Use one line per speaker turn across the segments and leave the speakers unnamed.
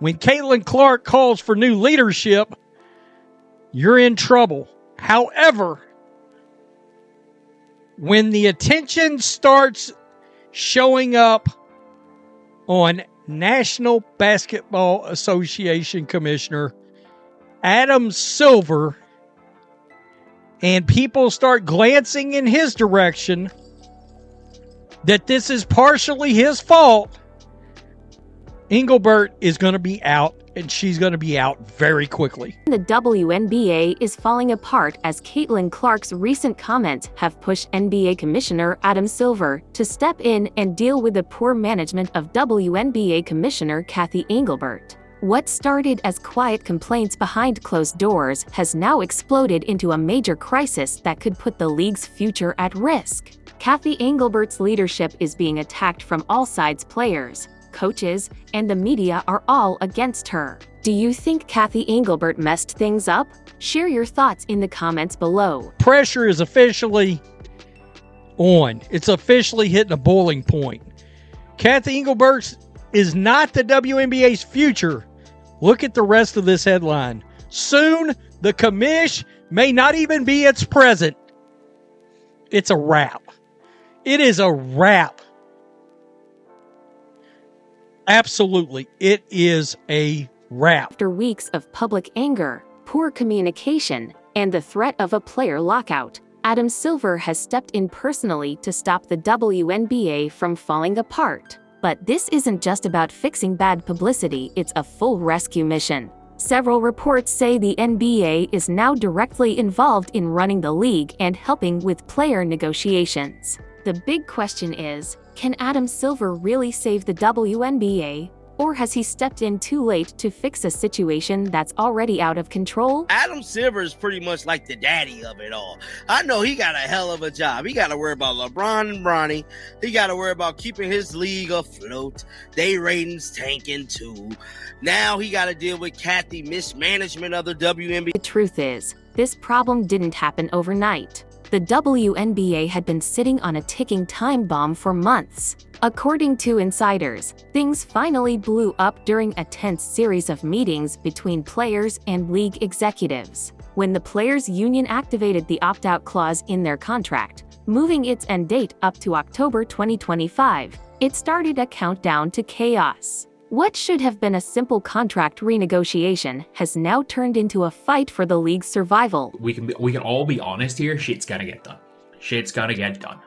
When Caitlin Clark calls for new leadership, you're in trouble. However, when the attention starts showing up on National Basketball Association Commissioner Adam Silver, and people start glancing in his direction that this is partially his fault, Engelbert is going to be out, and she's going to be out very quickly.
The WNBA is falling apart as Caitlin Clark's recent comments have pushed NBA Commissioner Adam Silver to step in and deal with the poor management of WNBA Commissioner Cathy Engelbert. What started as quiet complaints behind closed doors has now exploded into a major crisis that could put the league's future at risk. Cathy Engelbert's leadership is being attacked from all sides. Players, coaches, and the media are all against her. Do you think Cathy Engelbert messed things up? Share your thoughts in the comments below.
Pressure is officially on. It's officially hitting a boiling point. Cathy Engelbert is not the WNBA's future. Look at the rest of this headline. Soon, the commish may not even be its present. It's a wrap. It is a wrap. Absolutely, it is a wrap.
After weeks of public anger, poor communication, and the threat of a player lockout, Adam Silver has stepped in personally to stop the WNBA from falling apart. But this isn't just about fixing bad publicity, it's a full rescue mission. Several reports say the NBA is now directly involved in running the league and helping with player negotiations. The big question is, can Adam Silver really save the WNBA? Or has he stepped in too late to fix a situation that's already out of control?
Adam Silver is pretty much like the daddy of it all. I know he got a hell of a job. He got to worry about LeBron and Bronny. He got to worry about keeping his league afloat. They ratings tanking too. Now he got to deal with Cathy mismanagement of the WNBA.
The truth is, this problem didn't happen overnight. The WNBA had been sitting on a ticking time bomb for months. According to insiders, things finally blew up during a tense series of meetings between players and league executives. When the players' union activated the opt-out clause in their contract, moving its end date up to October 2025, it started a countdown to chaos. What should have been a simple contract renegotiation has now turned into a fight for the league's survival.
We can all be honest here, shit's gonna get done. Shit's gonna get done.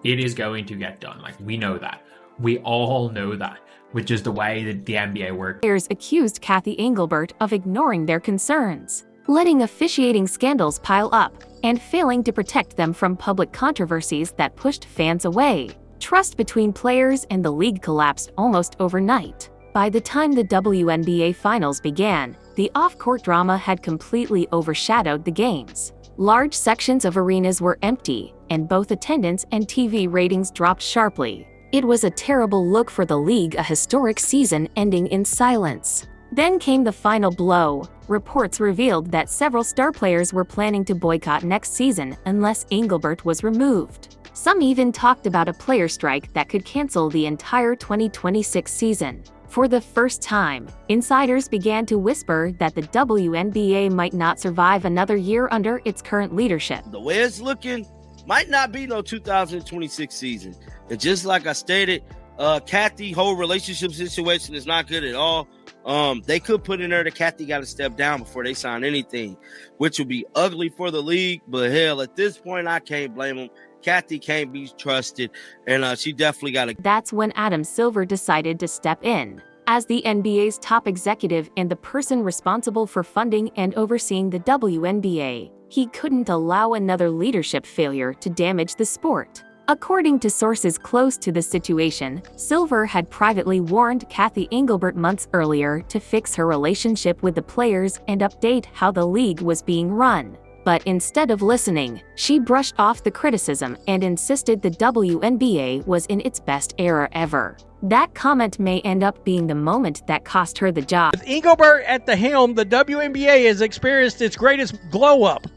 It is going to get done. Like, we know that. We all know that, which is the way that the NBA works.
Players accused Cathy Engelbert of ignoring their concerns, letting officiating scandals pile up, and failing to protect them from public controversies that pushed fans away. Trust between players and the league collapsed almost overnight. By the time the WNBA finals began, the off-court drama had completely overshadowed the games. Large sections of arenas were empty, and both attendance and TV ratings dropped sharply. It was a terrible look for the league, a historic season ending in silence. Then came the final blow. Reports revealed that several star players were planning to boycott next season unless Engelbert was removed. Some even talked about a player strike that could cancel the entire 2026 season. For the first time, insiders began to whisper that the WNBA might not survive another year under its current leadership.
The way it's looking, might not be no 2026 season. And just like I stated, Cathy whole relationship situation is not good at all. They could put in there that Cathy got to step down before they sign anything, which would be ugly for the league. But hell, at this point, I can't blame them. Cathy can't be trusted, and she definitely got to.
That's when Adam Silver decided to step in. As the NBA's top executive and the person responsible for funding and overseeing the WNBA, he couldn't allow another leadership failure to damage the sport. According to sources close to the situation, Silver had privately warned Cathy Engelbert months earlier to fix her relationship with the players and update how the league was being run. But instead of listening, she brushed off the criticism and insisted the WNBA was in its best era ever. That comment may end up being the moment that cost her the job.
With Engelbert at the helm, the WNBA has experienced its greatest glow-up.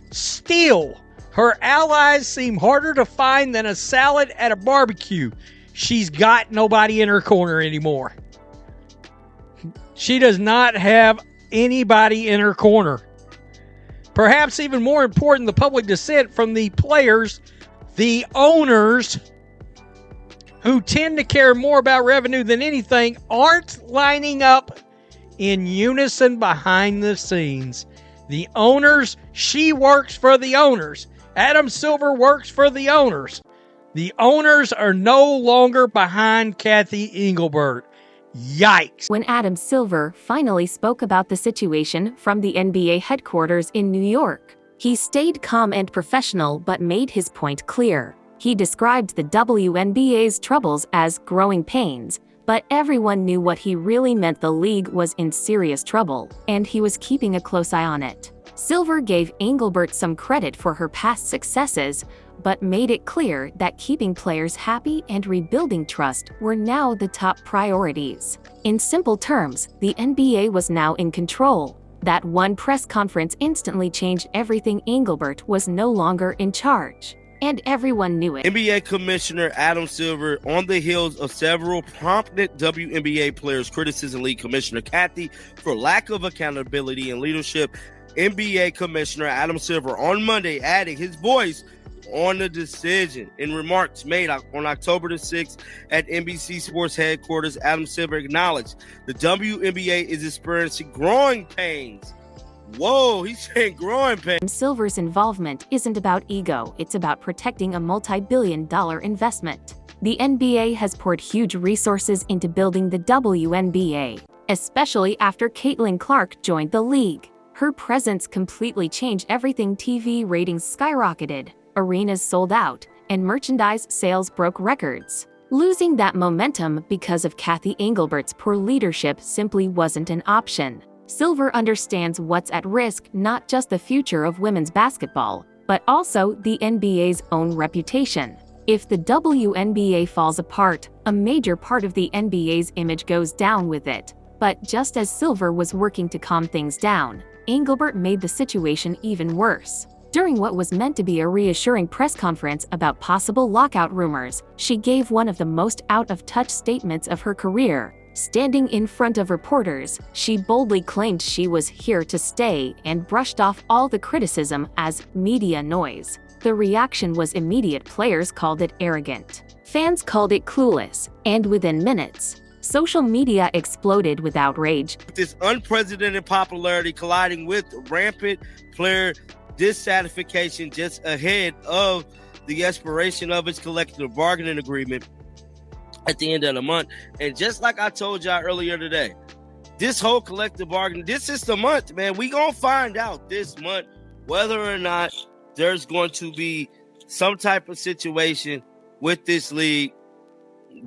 Still, her allies seem harder to find than a salad at a barbecue. She's got nobody in her corner anymore. She does not have anybody in her corner. Perhaps even more important, the public dissent from the players, the owners, who tend to care more about revenue than anything, aren't lining up in unison behind the scenes. The owners, she works for the owners. Adam Silver works for the owners. The owners are no longer behind Kathy Engelbert. Yikes.
When Adam Silver finally spoke about the situation from the NBA headquarters in New York, he stayed calm and professional but made his point clear. He described the WNBA's troubles as growing pains, but everyone knew what he really meant. The league was in serious trouble, and he was keeping a close eye on it. Silver gave Engelbert some credit for her past successes, but made it clear that keeping players happy and rebuilding trust were now the top priorities. In simple terms, the NBA was now in control. That one press conference instantly changed everything. Engelbert was no longer in charge, and everyone knew it.
NBA Commissioner Adam Silver, on the heels of several prominent WNBA players' criticism, league Commissioner Kathy for lack of accountability and leadership. NBA Commissioner Adam Silver on Monday adding his voice on the decision. In remarks made on October the 6th at NBC Sports headquarters, Adam Silver acknowledged the WNBA is experiencing growing pains. Whoa, he's saying growing pains.
Silver's involvement isn't about ego, it's about protecting a multi-billion-dollar investment. The NBA has poured huge resources into building the WNBA, especially after Caitlin Clark joined the league. Her presence completely changed everything. TV ratings skyrocketed, arenas sold out, and merchandise sales broke records. Losing that momentum because of Kathy Engelbert's poor leadership simply wasn't an option. Silver understands what's at risk, not just the future of women's basketball, but also the NBA's own reputation. If the WNBA falls apart, a major part of the NBA's image goes down with it. But just as Silver was working to calm things down, Engelbert made the situation even worse. During what was meant to be a reassuring press conference about possible lockout rumors, she gave one of the most out-of-touch statements of her career. Standing in front of reporters, she boldly claimed she was here to stay and brushed off all the criticism as media noise. The reaction was immediate. Players called it arrogant. Fans called it clueless, and within minutes, social media exploded with outrage.
This unprecedented popularity colliding with rampant player dissatisfaction just ahead of the expiration of its collective bargaining agreement at the end of the month. And just like I told y'all earlier today, this whole collective bargaining, this is the month, man. We gonna find out this month whether or not there's going to be some type of situation with this league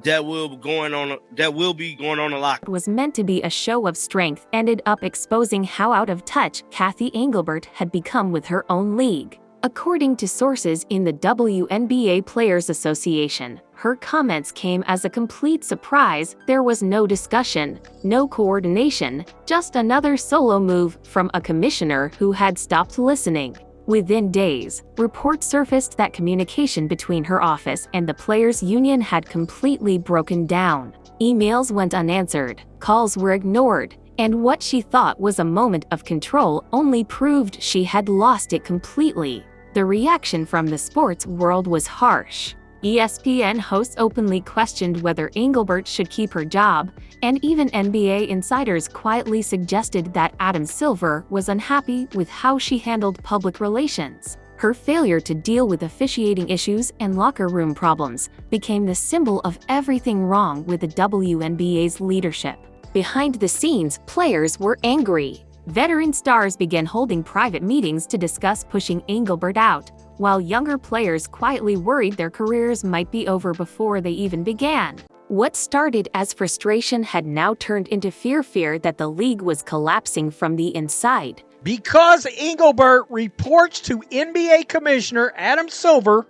that will be going on a lot.
It was meant to be a show of strength, ended up exposing how out of touch Kathy Engelbert had become with her own league. According to sources in the WNBA Players Association, her comments came as a complete surprise. There was no discussion, no coordination, just another solo move from a commissioner who had stopped listening. Within days, reports surfaced that communication between her office and the players' union had completely broken down. Emails went unanswered, calls were ignored, and what she thought was a moment of control only proved she had lost it completely. The reaction from the sports world was harsh. ESPN hosts openly questioned whether Engelbert should keep her job, and even NBA insiders quietly suggested that Adam Silver was unhappy with how she handled public relations. Her failure to deal with officiating issues and locker room problems became the symbol of everything wrong with the WNBA's leadership. Behind the scenes, players were angry. Veteran stars began holding private meetings to discuss pushing Engelbert out, while younger players quietly worried their careers might be over before they even began. What started as frustration had now turned into fear that the league was collapsing from the inside.
Because Engelbert reports to NBA Commissioner Adam Silver,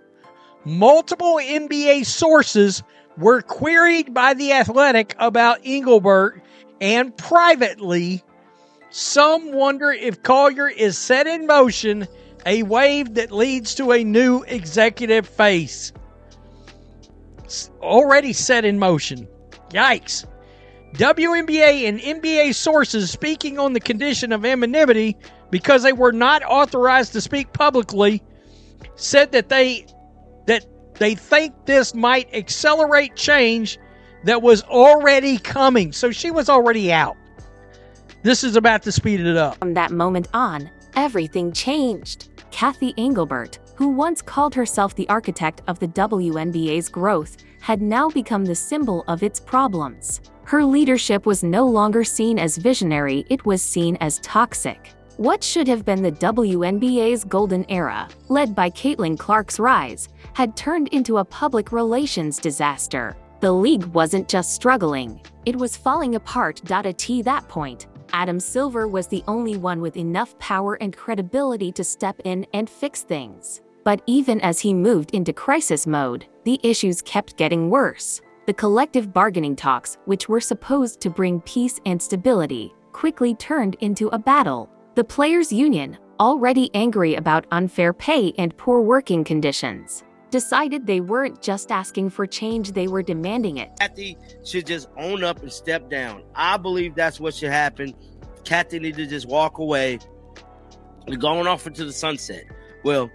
multiple NBA sources were queried by The Athletic about Engelbert, and privately, some wonder if Collier is set in motion a wave that leads to a new executive face. Already set in motion. Yikes. WNBA and NBA sources speaking on the condition of anonymity because they were not authorized to speak publicly said that they think this might accelerate change that was already coming. So she was already out. This is about to speed it up.
From that moment on, everything changed. Kathy Engelbert, who once called herself the architect of the WNBA's growth, had now become the symbol of its problems. Her leadership was no longer seen as visionary, it was seen as toxic. What should have been the WNBA's golden era, led by Caitlin Clark's rise, had turned into a public relations disaster. The league wasn't just struggling, it was falling apart. At that point, Adam Silver was the only one with enough power and credibility to step in and fix things. But even as he moved into crisis mode, the issues kept getting worse. The collective bargaining talks, which were supposed to bring peace and stability, quickly turned into a battle. The players' union, already angry about unfair pay and poor working conditions, decided they weren't just asking for change, they were demanding it.
Kathy should just own up and step down. I believe that's what should happen. Kathy needed to just walk away and going off into the sunset. Well,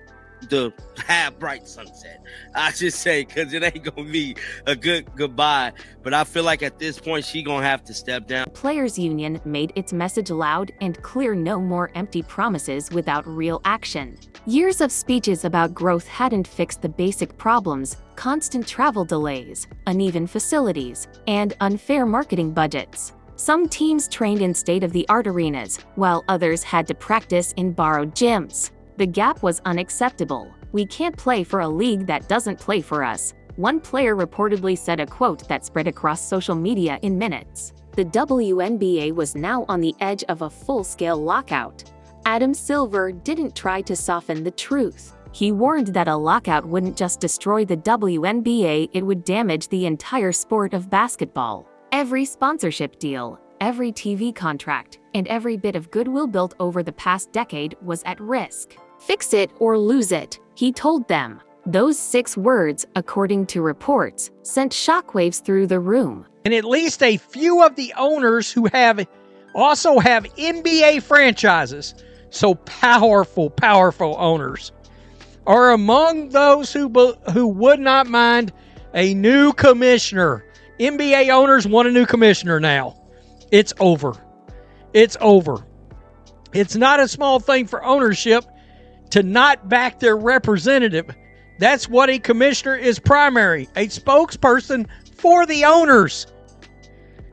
the half bright sunset, I should say, because it ain't gonna be a good goodbye. But I feel like at this point she gonna have to step down.
The players' union made its message loud and clear: no more empty promises without real action. Years of speeches about growth hadn't fixed the basic problems: constant travel delays, uneven facilities, and unfair marketing budgets. Some teams trained in state-of-the-art arenas, while others had to practice in borrowed gyms. The gap was unacceptable. "We can't play for a league that doesn't play for us," one player reportedly said, a quote that spread across social media in minutes. The WNBA was now on the edge of a full-scale lockout. Adam Silver didn't try to soften the truth. He warned that a lockout wouldn't just destroy the WNBA, it would damage the entire sport of basketball. Every sponsorship deal, every TV contract, and every bit of goodwill built over the past decade was at risk. "Fix it or lose it," he told them. Those 6 words, according to reports, sent shockwaves through the room.
And at least a few of the owners who also have NBA franchises, so powerful owners, are among those who would not mind a new commissioner. NBA owners want a new commissioner now. It's over. It's over. It's not a small thing for ownership to not back their representative. That's what a commissioner is primary, a spokesperson for the owners.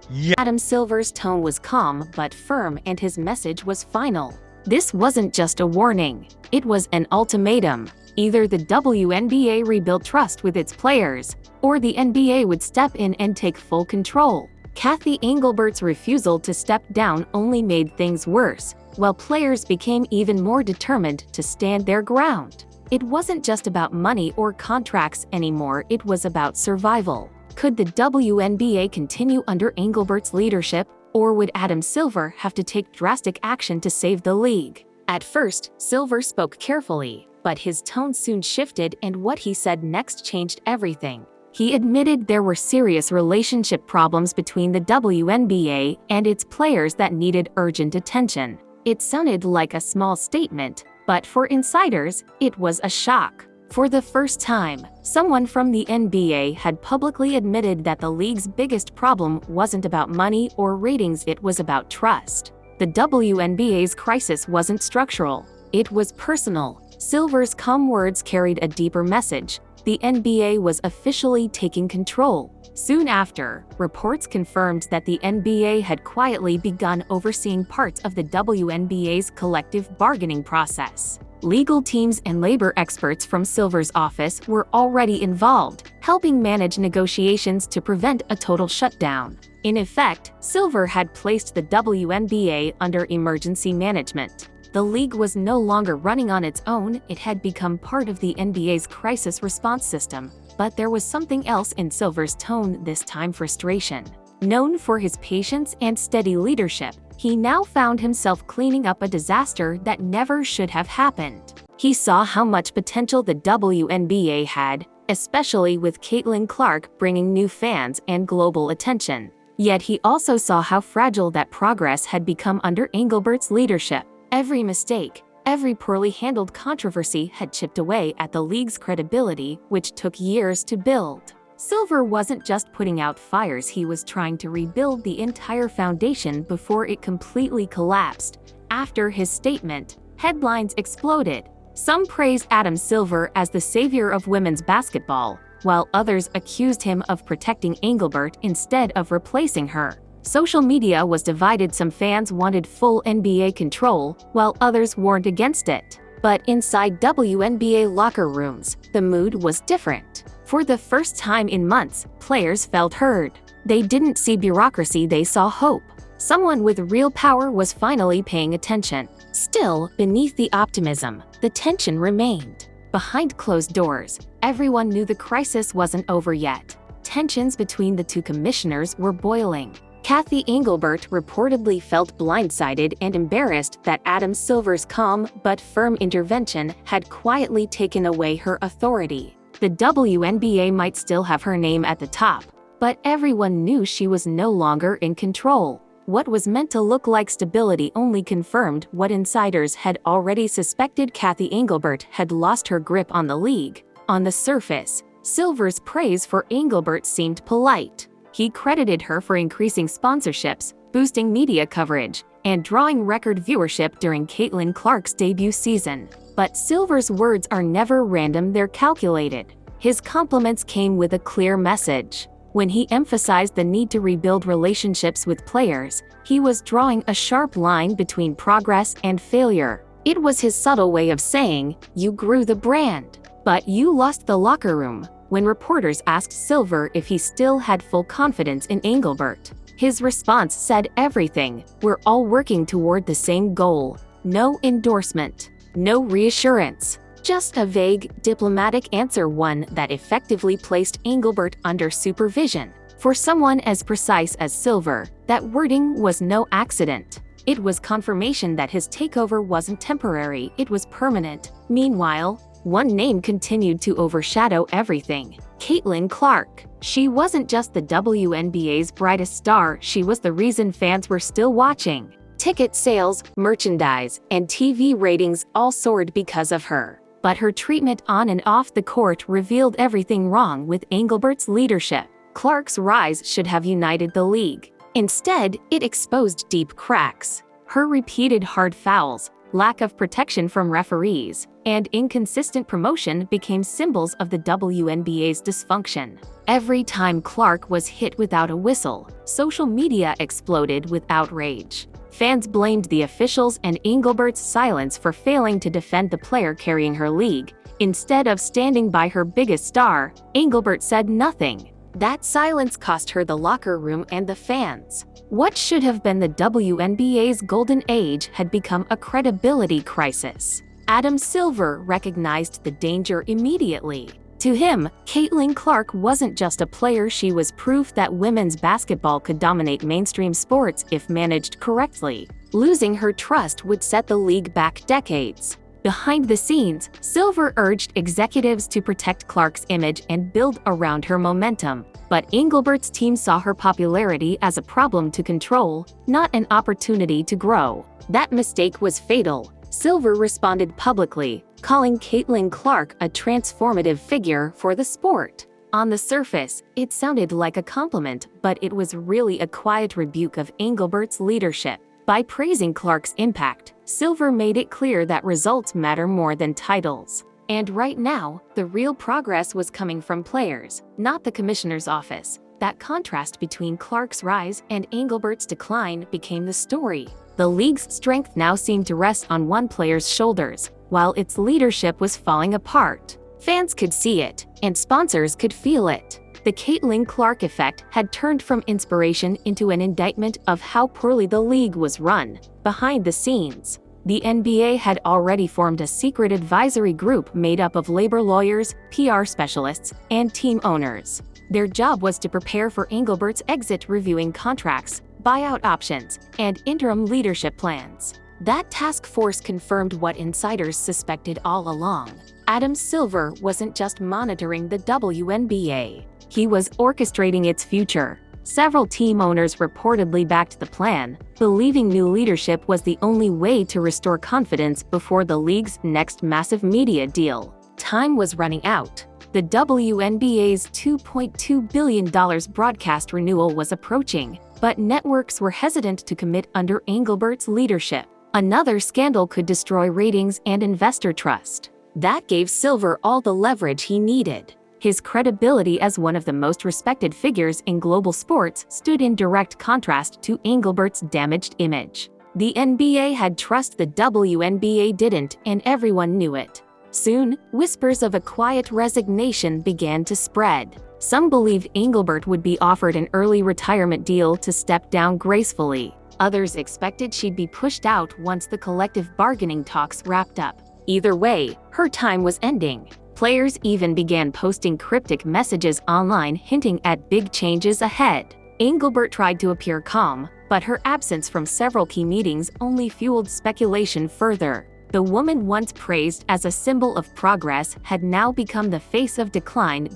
Yeah.
Adam Silver's tone was calm but firm, and his message was final. This wasn't just a warning, it was an ultimatum. Either the WNBA rebuilt trust with its players, or the NBA would step in and take full control. Kathy Engelbert's refusal to step down only made things worse, while players became even more determined to stand their ground. It wasn't just about money or contracts anymore, it was about survival. Could the WNBA continue under Engelbert's leadership, or would Adam Silver have to take drastic action to save the league? At first, Silver spoke carefully, but his tone soon shifted, and what he said next changed everything. He admitted there were serious relationship problems between the WNBA and its players that needed urgent attention. It sounded like a small statement, but for insiders, it was a shock. For the first time, someone from the NBA had publicly admitted that the league's biggest problem wasn't about money or ratings, it was about trust. The WNBA's crisis wasn't structural, it was personal. Silver's calm words carried a deeper message. The NBA was officially taking control. Soon after, reports confirmed that the NBA had quietly begun overseeing parts of the WNBA's collective bargaining process. Legal teams and labor experts from Silver's office were already involved, helping manage negotiations to prevent a total shutdown. In effect, Silver had placed the WNBA under emergency management. The league was no longer running on its own, it had become part of the NBA's crisis response system. But there was something else in Silver's tone this time: frustration. Known for his patience and steady leadership, he now found himself cleaning up a disaster that never should have happened. He saw how much potential the WNBA had, especially with Caitlin Clark bringing new fans and global attention. Yet he also saw how fragile that progress had become under Engelbert's leadership. Every mistake, every poorly handled controversy had chipped away at the league's credibility, which took years to build. Silver wasn't just putting out fires, he was trying to rebuild the entire foundation before it completely collapsed. After his statement, headlines exploded. Some praised Adam Silver as the savior of women's basketball, while others accused him of protecting Engelbert instead of replacing her. Social media was divided. Some fans wanted full NBA control, while others warned against it. But inside WNBA locker rooms, the mood was different. For the first time in months, players felt heard. They didn't see bureaucracy, they saw hope. Someone with real power was finally paying attention. Still, beneath the optimism, the tension remained. Behind closed doors, everyone knew the crisis wasn't over yet. Tensions between the two commissioners were boiling. Cathy Engelbert reportedly felt blindsided and embarrassed that Adam Silver's calm but firm intervention had quietly taken away her authority. The WNBA might still have her name at the top, but everyone knew she was no longer in control. What was meant to look like stability only confirmed what insiders had already suspected. Cathy Engelbert had lost her grip on the league. On the surface, Silver's praise for Engelbert seemed polite. He credited her for increasing sponsorships, boosting media coverage, and drawing record viewership during Caitlin Clark's debut season. But Silver's words are never random, they're calculated. His compliments came with a clear message. When he emphasized the need to rebuild relationships with players, he was drawing a sharp line between progress and failure. It was his subtle way of saying, "You grew the brand, but you lost the locker room." When reporters asked Silver if he still had full confidence in Engelbert, his response said everything. "We're all working toward the same goal." No endorsement, no reassurance. Just a vague, diplomatic answer, one that effectively placed Engelbert under supervision. For someone as precise as Silver, that wording was no accident. It was confirmation that his takeover wasn't temporary, it was permanent. Meanwhile, one name continued to overshadow everything: Caitlin Clark. She wasn't just the WNBA's brightest star, she was the reason fans were still watching. Ticket sales, merchandise, and TV ratings all soared because of her. But her treatment on and off the court revealed everything wrong with Engelbert's leadership. Clark's rise should have united the league. Instead, it exposed deep cracks. Her repeated hard fouls, lack of protection from referees, and inconsistent promotion became symbols of the WNBA's dysfunction. Every time Clark was hit without a whistle, social media exploded with outrage. Fans blamed the officials and Engelbert's silence for failing to defend the player carrying her league. Instead of standing by her biggest star, Engelbert said nothing. That silence cost her the locker room and the fans. What should have been the WNBA's golden age had become a credibility crisis. Adam Silver recognized the danger immediately. To him, Caitlin Clark wasn't just a player, she was proof that women's basketball could dominate mainstream sports if managed correctly. Losing her trust would set the league back decades. Behind the scenes, Silver urged executives to protect Clark's image and build around her momentum. But Engelbert's team saw her popularity as a problem to control, not an opportunity to grow. That mistake was fatal. Silver responded publicly, calling Caitlin Clark a transformative figure for the sport. On the surface, it sounded like a compliment, but it was really a quiet rebuke of Engelbert's leadership. By praising Clark's impact, Silver made it clear that results matter more than titles. And right now, the real progress was coming from players, not the commissioner's office. That contrast between Clark's rise and Engelbert's decline became the story. The league's strength now seemed to rest on one player's shoulders, while its leadership was falling apart. Fans could see it, and sponsors could feel it. The Caitlin Clark effect had turned from inspiration into an indictment of how poorly the league was run. Behind the scenes, the NBA had already formed a secret advisory group made up of labor lawyers, PR specialists, and team owners. Their job was to prepare for Engelbert's exit, reviewing contracts, buyout options, and interim leadership plans. That task force confirmed what insiders suspected all along. Adam Silver wasn't just monitoring the WNBA. He was orchestrating its future. Several team owners reportedly backed the plan, believing new leadership was the only way to restore confidence before the league's next massive media deal. Time was running out. The WNBA's $2.2 billion broadcast renewal was approaching, but networks were hesitant to commit under Engelbert's leadership. Another scandal could destroy ratings and investor trust. That gave Silver all the leverage he needed. His credibility as one of the most respected figures in global sports stood in direct contrast to Engelbert's damaged image. The NBA had trust the WNBA didn't, and everyone knew it. Soon, whispers of a quiet resignation began to spread. Some believed Engelbert would be offered an early retirement deal to step down gracefully. Others expected she'd be pushed out once the collective bargaining talks wrapped up. Either way, her time was ending. Players even began posting cryptic messages online hinting at big changes ahead. Engelbert tried to appear calm, but her absence from several key meetings only fueled speculation further. The woman once praised as a symbol of progress had now become the face of decline.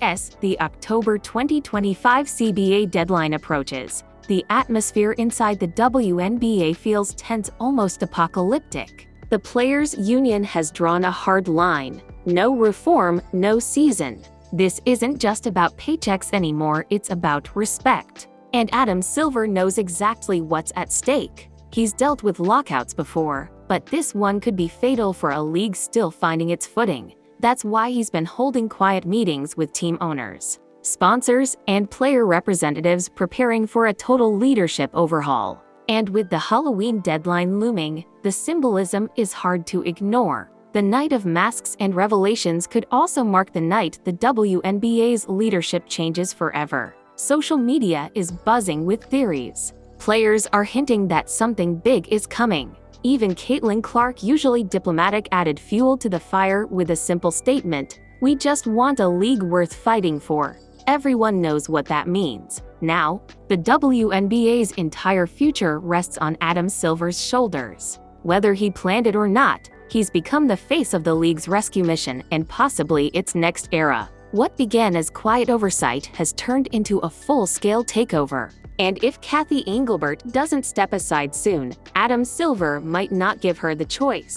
As the October 2025 CBA deadline approaches, the atmosphere inside the WNBA feels tense, almost apocalyptic. The players' union has drawn a hard line. No reform, no season. This isn't just about paychecks anymore, it's about respect. And Adam Silver knows exactly what's at stake. He's dealt with lockouts before, but this one could be fatal for a league still finding its footing. That's why he's been holding quiet meetings with team owners, sponsors, and player representatives preparing for a total leadership overhaul. And with the Halloween deadline looming, the symbolism is hard to ignore. The night of masks and revelations could also mark the night the WNBA's leadership changes forever. Social media is buzzing with theories. Players are hinting that something big is coming. Even Caitlin Clark, usually diplomatic, added fuel to the fire with a simple statement: "We just want a league worth fighting for." Everyone knows what that means. Now, the WNBA's entire future rests on Adam Silver's shoulders. Whether he planned it or not, he's become the face of the league's rescue mission and possibly its next era. What began as quiet oversight has turned into a full-scale takeover. And if Cathy Engelbert doesn't step aside soon, Adam Silver might not give her the choice.